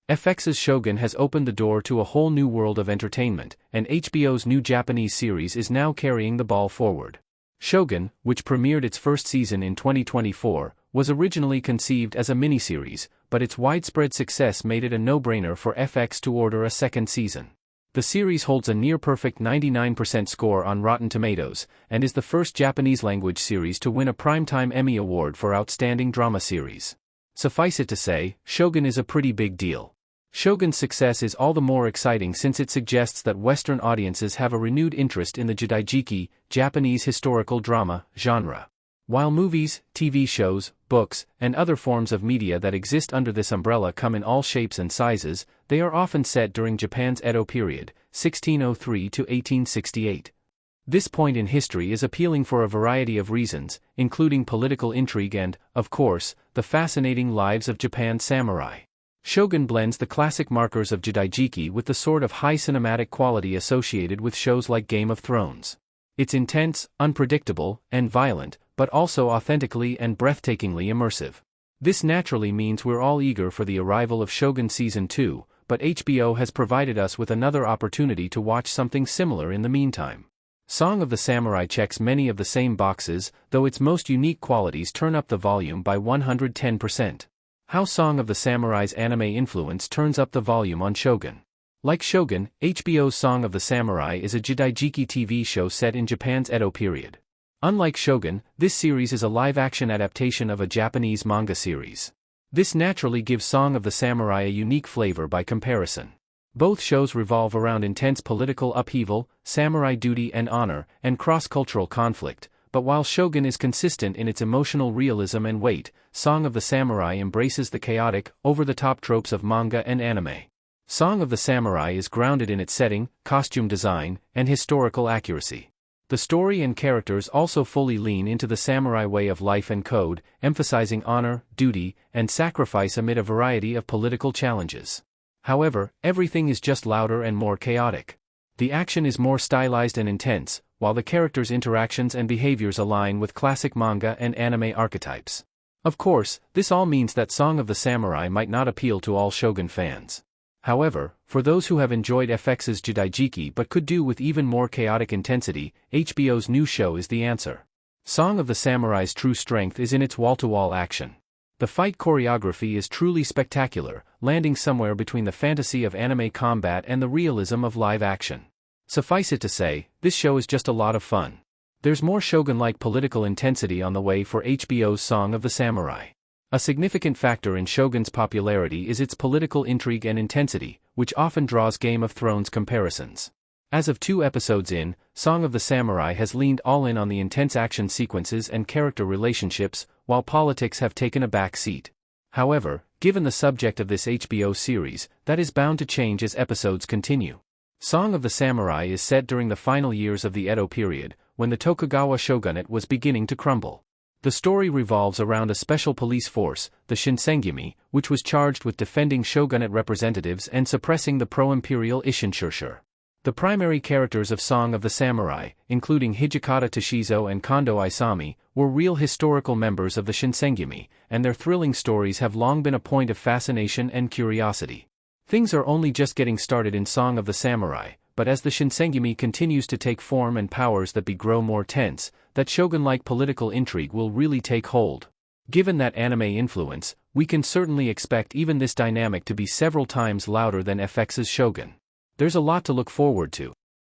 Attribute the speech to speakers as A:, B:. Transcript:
A: FX's Shogun has opened the door to a whole new world of entertainment, and HBO's new Japanese series is now carrying the ball forward. Shogun, which premiered its first season in 2024, was originally conceived as a miniseries, but its widespread success made it a no-brainer for FX to order a second season. The series holds a near-perfect 99% score on Rotten Tomatoes, and is the first Japanese-language series to win a Primetime Emmy Award for Outstanding Drama Series. Suffice it to say, Shogun is a pretty big deal. Shogun's success is all the more exciting since it suggests that Western audiences have a renewed interest in the Jidaigeki, Japanese historical drama, genre. While movies, TV shows, books, and other forms of media that exist under this umbrella come in all shapes and sizes, they are often set during Japan's Edo period, 1603 to 1868. This point in history is appealing for a variety of reasons, including political intrigue and, of course, the fascinating lives of Japan's samurai. Shogun blends the classic markers of Jidaigeki with the sort of high cinematic quality associated with shows like Game of Thrones. It's intense, unpredictable, and violent, but also authentically and breathtakingly immersive. This naturally means we're all eager for the arrival of Shogun Season 2, but HBO has provided us with another opportunity to watch something similar in the meantime. Song of the Samurai checks many of the same boxes, though its most unique qualities turn up the volume by 110%. How Song of the Samurai's anime influence turns up the volume on Shogun. Like Shogun, HBO's Song of the Samurai is a Jidaigeki TV show set in Japan's Edo period. Unlike Shogun, this series is a live-action adaptation of a Japanese manga series. This naturally gives Song of the Samurai a unique flavor by comparison. Both shows revolve around intense political upheaval, samurai duty and honor, and cross-cultural conflict, but while Shogun is consistent in its emotional realism and weight, Song of the Samurai embraces the chaotic, over-the-top tropes of manga and anime. Song of the Samurai is grounded in its setting, costume design, and historical accuracy. The story and characters also fully lean into the samurai way of life and code, emphasizing honor, duty, and sacrifice amid a variety of political challenges. However, everything is just louder and more chaotic. The action is more stylized and intense, while the characters' interactions and behaviors align with classic manga and anime archetypes. Of course, this all means that Song of the Samurai might not appeal to all Shogun fans. However, for those who have enjoyed FX's Jidaigeki but could do with even more chaotic intensity, HBO's new show is the answer. Song of the Samurai's true strength is in its wall-to-wall action. The fight choreography is truly spectacular, landing somewhere between the fantasy of anime combat and the realism of live action. Suffice it to say, this show is just a lot of fun. There's more Shogun-like political intensity on the way for HBO's Song of the Samurai. A significant factor in Shogun's popularity is its political intrigue and intensity, which often draws Game of Thrones comparisons. As of 2 episodes in, Song of the Samurai has leaned all in on the intense action sequences and character relationships, while politics have taken a back seat. However, given the subject of this HBO series, that is bound to change as episodes continue. Song of the Samurai is set during the final years of the Edo period, when the Tokugawa shogunate was beginning to crumble. The story revolves around a special police force, the Shinsengumi, which was charged with defending shogunate representatives and suppressing the pro-imperial Isshinshurshur. The primary characters of Song of the Samurai, including Hijikata Toshizō and Kondo Isami, were real historical members of the Shinsengumi, and their thrilling stories have long been a point of fascination and curiosity. Things are only just getting started in Song of the Samurai, but as the Shinsengumi continues to take form and powers that be grow more tense, that shogun-like political intrigue will really take hold. Given that anime influence, we can certainly expect even this dynamic to be several times louder than FX's Shogun. There's a lot to look forward to.